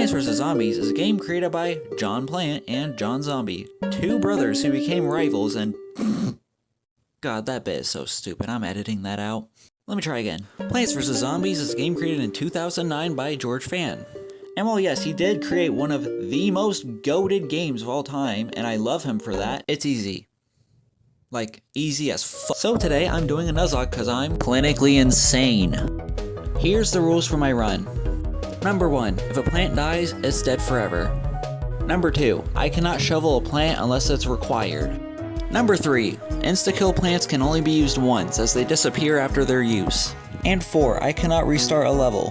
Plants vs. Zombies is a game created by John Plant and John Zombie, two brothers who became rivals and... God, that bit is so stupid, I'm editing that out. Let me try again. Plants vs. Zombies is a game created in 2009 by George Fan. And while yes, he did create one of the most goated games of all time, and I love him for that, it's easy. Like, easy as fuck. So today, I'm doing a Nuzlocke because I'm clinically insane. Here's the rules for my run. Number 1, if a plant dies, it's dead forever. Number 2, I cannot shovel a plant unless it's required. Number 3, insta-kill plants can only be used once as they disappear after their use. And 4, I cannot restart a level.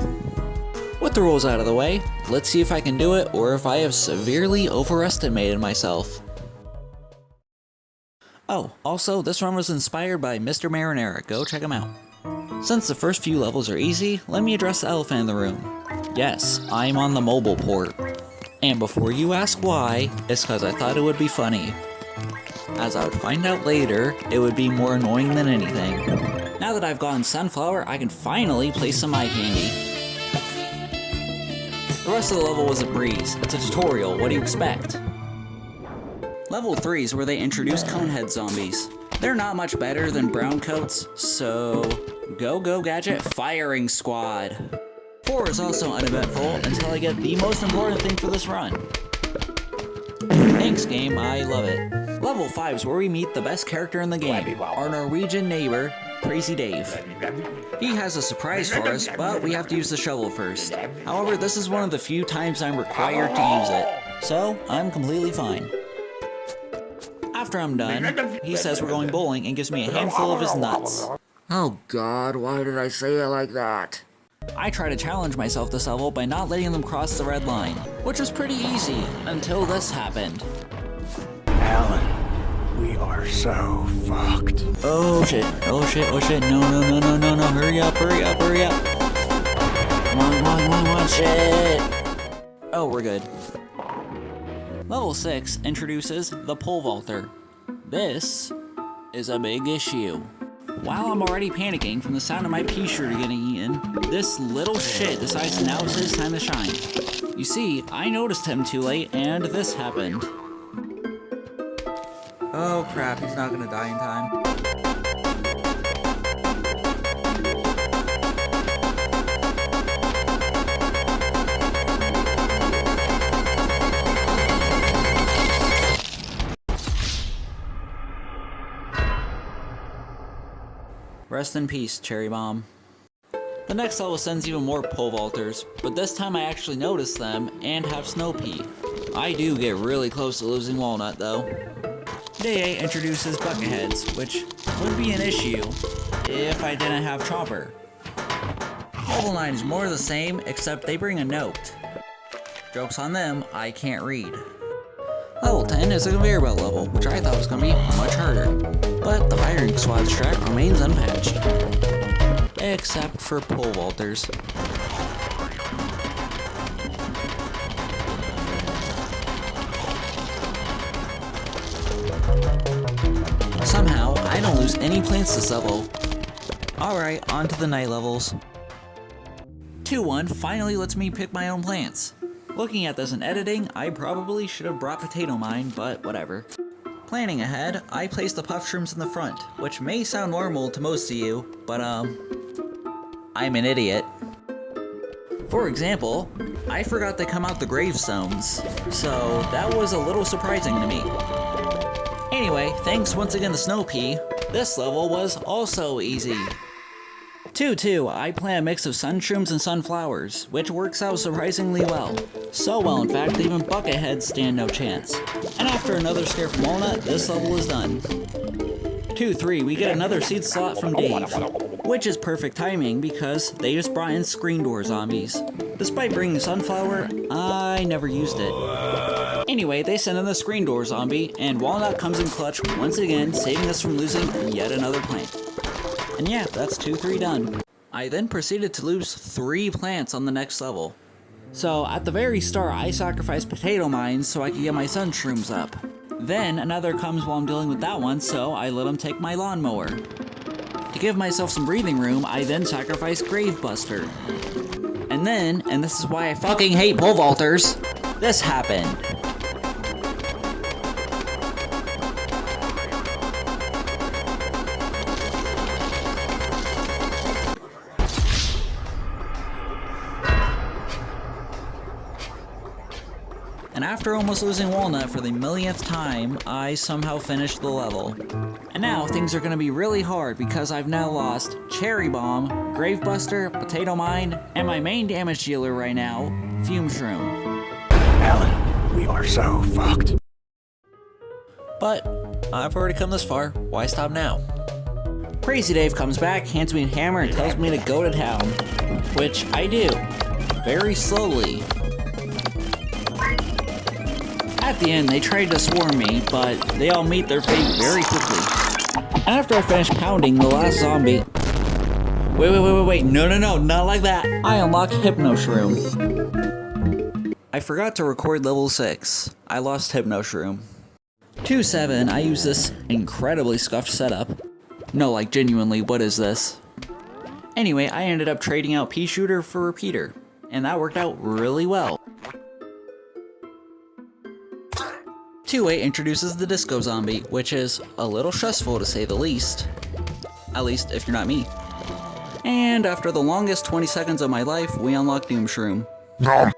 With the rules out of the way, let's see if I can do it or if I have severely overestimated myself. Oh, also, this run was inspired by Mr. Marinara, go check him out. Since the first few levels are easy, let me address the elephant in the room. Yes, I'm on the mobile port. And before you ask why, it's because I thought it would be funny. As I would find out later, it would be more annoying than anything. Now that I've gotten Sunflower, I can finally play some eye candy. The rest of the level was a breeze. It's a tutorial, what do you expect? Level 3 is where they introduce Conehead zombies. They're not much better than brown coats, so go gadget firing squad. 4 is also uneventful until I get the most important thing for this run. Thanks game, I love it. Level 5 is where we meet the best character in the game, our Norwegian neighbor, Crazy Dave. He has a surprise for us, but we have to use the shovel first. However, this is one of the few times I'm required to use it, so I'm completely fine. After I'm done, he says we're going bowling and gives me a handful of his nuts. Oh god, why did I say it like that? I try to challenge myself this level by not letting them cross the red line, which was pretty easy, until this happened. Alan, we are so fucked. Oh shit, no, hurry up. Come on, shit. Oh, we're good. Level 6 introduces the pole vaulter. This is a big issue. While I'm already panicking from the sound of my pea shooter getting eaten, this little shit decides now is his time to shine. You see, I noticed him too late and this happened. Oh crap, he's not gonna die in time. Rest in peace, Cherry Bomb. The next level sends even more pole vaulters, but this time I actually notice them and have Snow Pea. I do get really close to losing Walnut though. Day 8 introduces Bucketheads, which would be an issue if I didn't have Chopper. Level 9 is more of the same, except they bring a note. Joke's on them, I can't read. Level 10 is a conveyor belt level, which I thought was going to be much harder. But the firing squad strat remains unpatched. Except for pole vaulters. Somehow, I don't lose any plants this level. Alright, on to the night levels. 2-1 finally lets me pick my own plants. Looking at this in editing, I probably should have brought Potato Mine, but whatever. Planning ahead, I placed the puff shrooms in the front, which may sound normal to most of you, but I'm an idiot. For example, I forgot to come out the gravestones, so that was a little surprising to me. Anyway, thanks once again to Snow Pea, this level was also easy. 2-2, I plant a mix of sun shrooms and sunflowers, which works out surprisingly well. So well, in fact, even Bucketheads stand no chance. And after another scare from Walnut, this level is done. 2-3, we get another seed slot from Dave, which is perfect timing because they just brought in screen door zombies. Despite bringing Sunflower, I never used it. Anyway, they send in the screen door zombie, and Walnut comes in clutch once again, saving us from losing yet another plant. And yeah, that's 2-3 done. I then proceeded to lose 3 plants on the next level. So at the very start, I sacrificed potato mines so I could get my sun shrooms up. Then another comes while I'm dealing with that one, so I let him take my lawnmower. To give myself some breathing room, I then sacrificed Gravebuster. And And then, and this is why I fucking hate pole vaulters, this happened. And after almost losing Walnut for the millionth time, I somehow finished the level. And now things are gonna be really hard because I've now lost Cherry Bomb, Gravebuster, Potato Mine, and my main damage dealer right now, Fume Shroom. Alan, we are so fucked. But I've already come this far, why stop now? Crazy Dave comes back, hands me a hammer, and tells me to go to town. Which I do. Very slowly. At the end, they tried to swarm me, but they all meet their fate very quickly. And after I finish pounding the last zombie... Wait, no, not like that! I unlock Hypno Shroom. I forgot to record level 6. I lost Hypno Shroom. 2-7, I use this incredibly scuffed setup. No, like genuinely, what is this? Anyway, I ended up trading out Pea Shooter for Repeater, and that worked out really well. 2-8 introduces the Disco Zombie, which is a little stressful to say the least. At least, if you're not me. And after the longest 20 seconds of my life, we unlock Doom Shroom. No.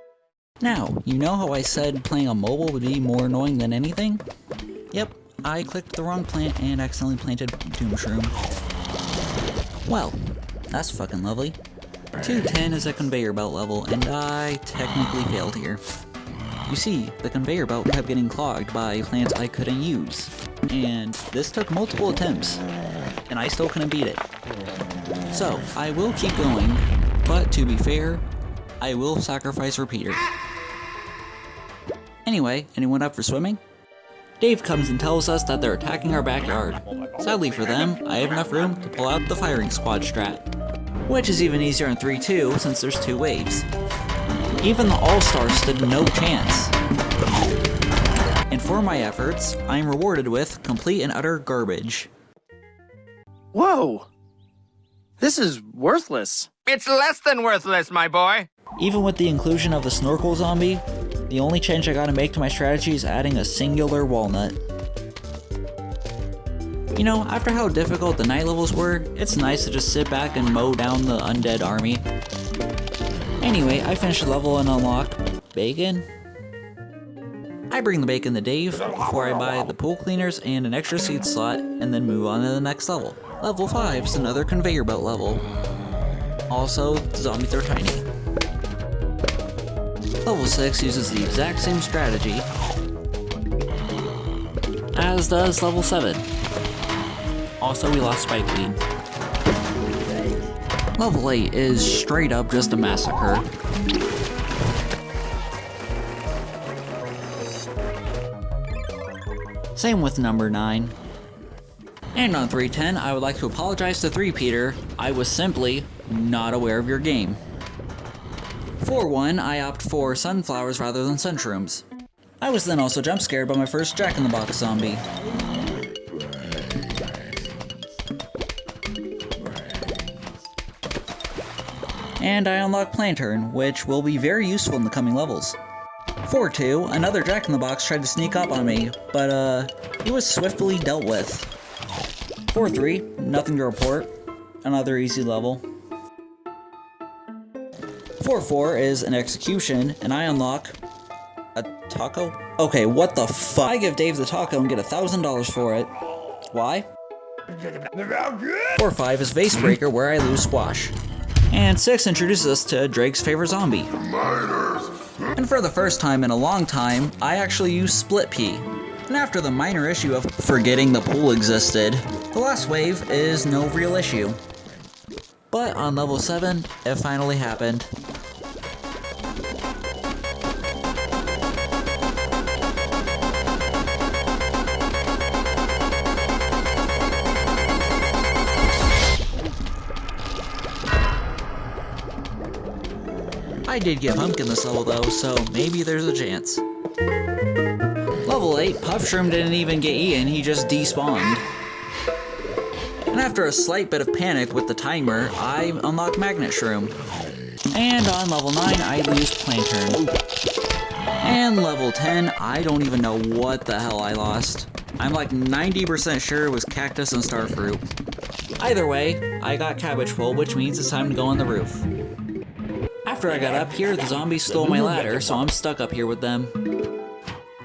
Now, you know how I said playing on mobile would be more annoying than anything? Yep, I clicked the wrong plant and accidentally planted Doom Shroom. Well, that's fucking lovely. 2-10 is a conveyor belt level, and I technically failed here. You see, the conveyor belt kept getting clogged by plants I couldn't use, and this took multiple attempts, and I still couldn't beat it. So, I will keep going, but to be fair, I will sacrifice Repeater. Anyway, anyone up for swimming? Dave comes and tells us that they're attacking our backyard. Sadly for them, I have enough room to pull out the firing squad strat, which is even easier in 3-2 since there's 2 waves. Even the All-Stars stood no chance. And for my efforts, I am rewarded with complete and utter garbage. Whoa! This is worthless. It's less than worthless, my boy. Even with the inclusion of the Snorkel Zombie, the only change I gotta make to my strategy is adding a singular walnut. You know, after how difficult the night levels were, it's nice to just sit back and mow down the undead army. Anyway, I finished the level and unlock bacon. I bring the bacon to Dave before I buy the pool cleaners and an extra seed slot and then move on to the next level. Level 5 is another conveyor belt level. Also, the zombies are tiny. Level 6 uses the exact same strategy, as does level 7. Also, we lost Spikeweed. Level 8 is straight up just a massacre. Same with number 9. And on 310, I would like to apologize to 3-Peter. I was simply not aware of your game. 4-1, I opt for sunflowers rather than sunshrooms. I was then also jump scared by my first Jack-in-the-Box zombie. And I unlock Plantern, which will be very useful in the coming levels. 4-2, another Jack-in-the-Box tried to sneak up on me, but he was swiftly dealt with. 4-3, nothing to report, another easy level. 4-4 is an execution, and I unlock a taco? Okay, what the fuck? I give Dave the taco and get $1,000 for it. Why? 4-5 is Vase Breaker, where I lose Squash. And 6 introduces us to Drake's favorite zombie. And for the first time in a long time, I actually use Split Pea. And after the minor issue of forgetting the pool existed, the last wave is no real issue. But on level 7, it finally happened. I did get Pumpkin this level though, so maybe there's a chance. Level 8, Puff Shroom didn't even get eaten, he just despawned. And after a slight bit of panic with the timer, I unlocked Magnet Shroom. And on level 9, I lose Planturn. And level 10, I don't even know what the hell I lost. I'm like 90% sure it was Cactus and Starfruit. Either way, I got Cabbage Pole, which means it's time to go on the roof. After I got up here, the zombies stole my ladder, so I'm stuck up here with them.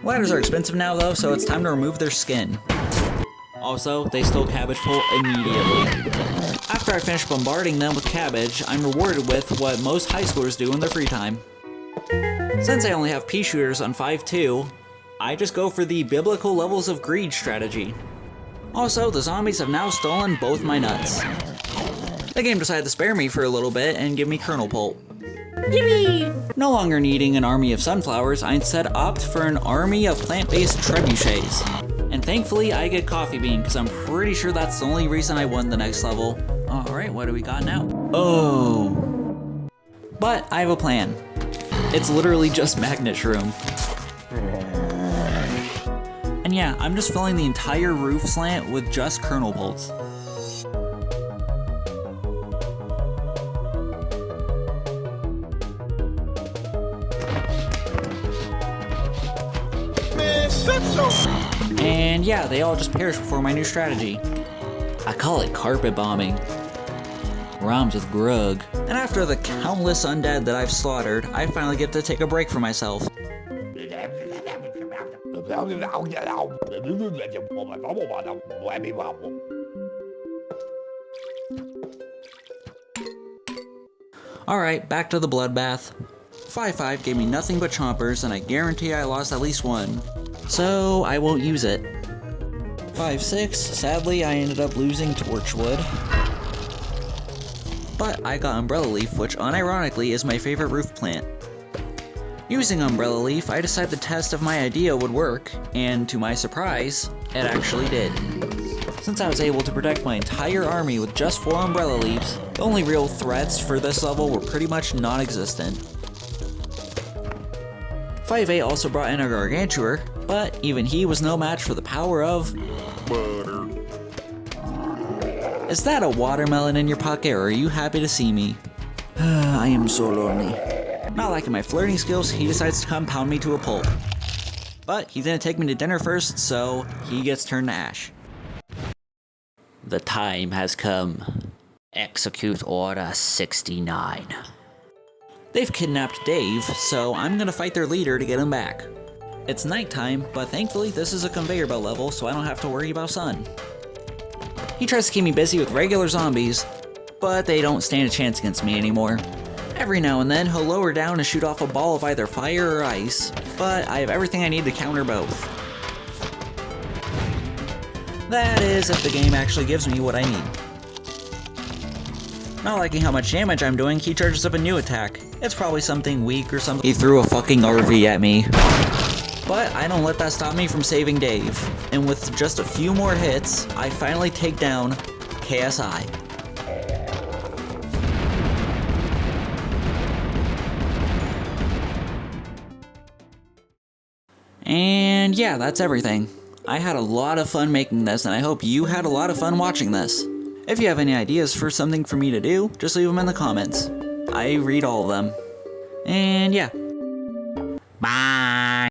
Ladders are expensive now though, so it's time to remove their skin. Also, they stole Cabbage Pole immediately. After I finish bombarding them with cabbage, I'm rewarded with what most high schoolers do in their free time. Since I only have pea shooters on 5-2, I just go for the biblical levels of greed strategy. Also, the zombies have now stolen both my nuts. The game decided to spare me for a little bit and give me Kernel Pulp. Yippee! No longer needing an army of sunflowers, I instead opt for an army of plant-based trebuchets. And thankfully, I get Coffee Bean, because I'm pretty sure that's the only reason I won the next level. Alright, what do we got now? Oh. But I have a plan. It's literally just Magnet Shroom. And yeah, I'm just filling the entire roof slant with just Kernel Pulps. And yeah, they all just perish before my new strategy. I call it carpet bombing. Rhymes with grug. And after the countless undead that I've slaughtered, I finally get to take a break for myself. Alright, back to the bloodbath. 5-5 gave me nothing but chompers, and I guarantee I lost at least one. So I won't use it. 5-6, sadly I ended up losing Torchwood. But I got Umbrella Leaf, which unironically is my favorite roof plant. Using Umbrella Leaf, I decided the test if my idea would work, and to my surprise, it actually did. Since I was able to protect my entire army with just 4 Umbrella Leaves, the only real threats for this level were pretty much non-existent. 5-8 also brought in a Gargantuar, but even he was no match for the power of butter. Is that a watermelon in your pocket, or are you happy to see me? I am so lonely. Not liking my flirting skills, he decides to come pound me to a pulp. But he's gonna take me to dinner first, so he gets turned to ash. The time has come. Execute Order 69. They've kidnapped Dave, so I'm gonna fight their leader to get him back. It's nighttime, but thankfully this is a conveyor belt level, so I don't have to worry about sun. He tries to keep me busy with regular zombies, but they don't stand a chance against me anymore. Every now and then, he'll lower down and shoot off a ball of either fire or ice, but I have everything I need to counter both. That is, if the game actually gives me what I need. Not liking how much damage I'm doing, he charges up a new attack. It's probably something weak or something. He threw a fucking RV at me. But I don't let that stop me from saving Dave. And with just a few more hits, I finally take down KSI. And yeah, that's everything. I had a lot of fun making this, and I hope you had a lot of fun watching this. If you have any ideas for something for me to do, just leave them in the comments. I read all of them. And yeah. Bye!